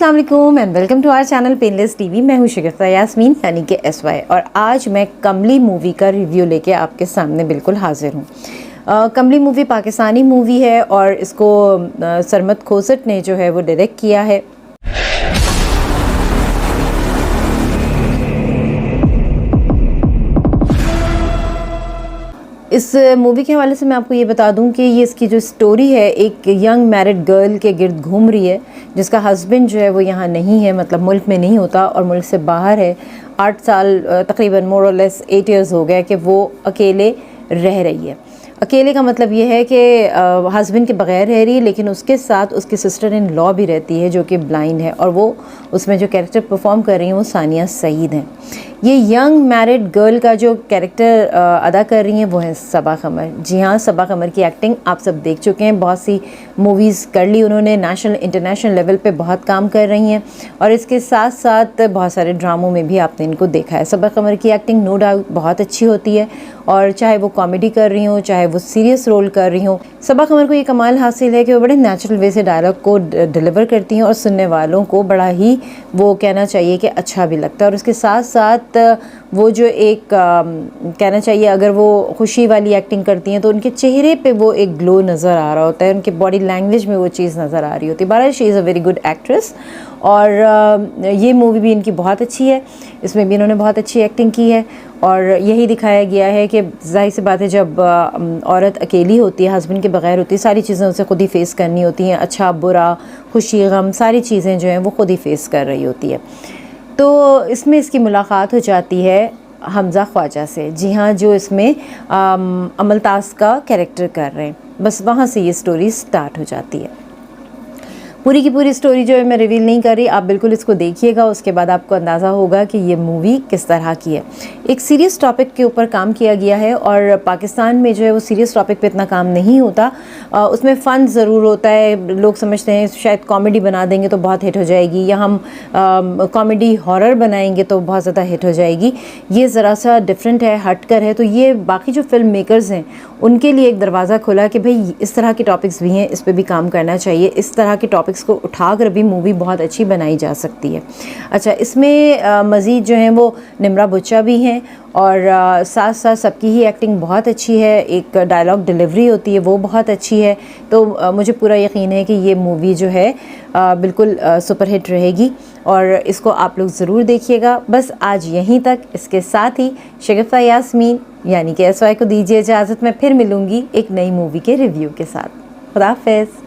अस्सलाम वालेकुम and welcome to our channel painless TV. मैं हूँ शगुफ्ता यास्मीन यानी कि SY और आज मैं कमली मूवी का रिव्यू लेके आपके सामने बिल्कुल हाजिर हूँ। कमली मूवी पाकिस्तानी मूवी है और इसको सरमद खोसट ने जो है वो डायरेक्ट किया है। इस मूवी के हवाले से मैं आपको ये बता दूं कि ये इसकी जो स्टोरी है एक यंग मैरिड गर्ल के गिर्द घूम रही है जिसका हस्बैंड जो है वो यहाँ नहीं है, मतलब मुल्क में नहीं होता और मुल्क से बाहर है। 8 साल तकरीबन मोर और लेस 8 इयर्स हो गए कि वो अकेले रह रही है। अकेले का मतलब ये है कि हस्बैंड के बगैर रह रही है, लेकिन उसके साथ उसकी सिस्टर इन लॉ भी रहती है जो कि ब्लाइंड है और वो उसमें जो कैरेक्टर परफॉर्म कर रही हैं वो सानिया सईद हैं। ये यंग मैरिड गर्ल का जो कैरेक्टर अदा कर रही हैं वो है सबा कमर। जी हाँ, सबा कमर की एक्टिंग आप सब देख चुके हैं, बहुत सी मूवीज़ कर ली उन्होंने, नेशनल इंटरनेशनल लेवल पे बहुत काम कर रही हैं और इसके साथ साथ बहुत सारे ड्रामों में भी आपने इनको देखा है। सबा कमर की एक्टिंग नो डाउट बहुत अच्छी होती है और चाहे वो कॉमेडी कर रही हों चाहे वो सीरियस रोल कर रही हों, सबा कमर को ये कमाल हासिल है कि वो बड़े नेचुरल वे से डायलॉग को डिलीवर करती हैं और सुनने वालों को बड़ा ही वो कहना चाहिए कि अच्छा भी लगता है। और उसके साथ साथ वो जो एक कहना चाहिए अगर वो खुशी वाली एक्टिंग करती हैं तो उनके चेहरे पे वो एक ग्लो नज़र आ रहा होता है, उनके बॉडी लैंग्वेज में वो चीज़ नज़र आ रही होती है। बहरहाल she is a very good actress और ये मूवी भी इनकी बहुत अच्छी है, इसमें भी इन्होंने बहुत अच्छी एक्टिंग की है और यही दिखाया गया है कि जाहिर सी बात है जब औरत अकेली होती है, हस्बैंड के बगैर होती है, सारी चीज़ें उसे खुद ही फेस करनी होती हैं, अच्छा बुरा खुशी गम सारी चीज़ें जो हैं वो खुद ही फेस कर रही होती है। तो इसमें इसकी मुलाकात हो जाती है हमज़ा ख्वाजा से। जी हाँ, जो इसमें अमलताज़ का कैरेक्टर कर रहे हैं, बस वहाँ से ये स्टोरी स्टार्ट हो जाती है। पूरी की पूरी स्टोरी जो है मैं रिवील नहीं कर रही, आप बिल्कुल इसको देखिएगा, उसके बाद आपको अंदाज़ा होगा कि ये मूवी किस तरह की है। एक सीरियस टॉपिक के ऊपर काम किया गया है और पाकिस्तान में जो है वो सीरियस टॉपिक पे इतना काम नहीं होता, उसमें फ़न ज़रूर होता है। लोग समझते हैं शायद कॉमेडी बना देंगे तो बहुत हिट हो जाएगी या हम कॉमेडी हॉरर बनाएंगे तो बहुत ज़्यादा हिट हो जाएगी। ये ज़रा सा डिफरेंट है, हट कर है, तो ये बाकी जो फिल्म मेकर्स हैं उनके लिए एक दरवाज़ा खुला कि भाई इस तरह के टॉपिक्स भी हैं, इस पर भी काम करना चाहिए, इस तरह के टॉपिक्स को उठाकर भी मूवी बहुत अच्छी बनाई जा सकती है। अच्छा, इसमें मज़ीद जो हैं वो निम्रा बुच्चा भी हैं और साथ साथ सबकी ही एक्टिंग बहुत अच्छी है, एक डायलॉग डिलीवरी होती है वो बहुत अच्छी है। तो मुझे पूरा यकीन है कि ये मूवी जो है बिल्कुल सुपरहिट रहेगी और इसको आप लोग ज़रूर देखिएगा। बस आज यहीं तक, इसके साथ ही शगुफ्ता यास्मीन यानी कि SY को दीजिए इजाज़त। मैं फिर मिलूँगी एक नई मूवी के रिव्यू के साथ। खुदा हाफ़िज़।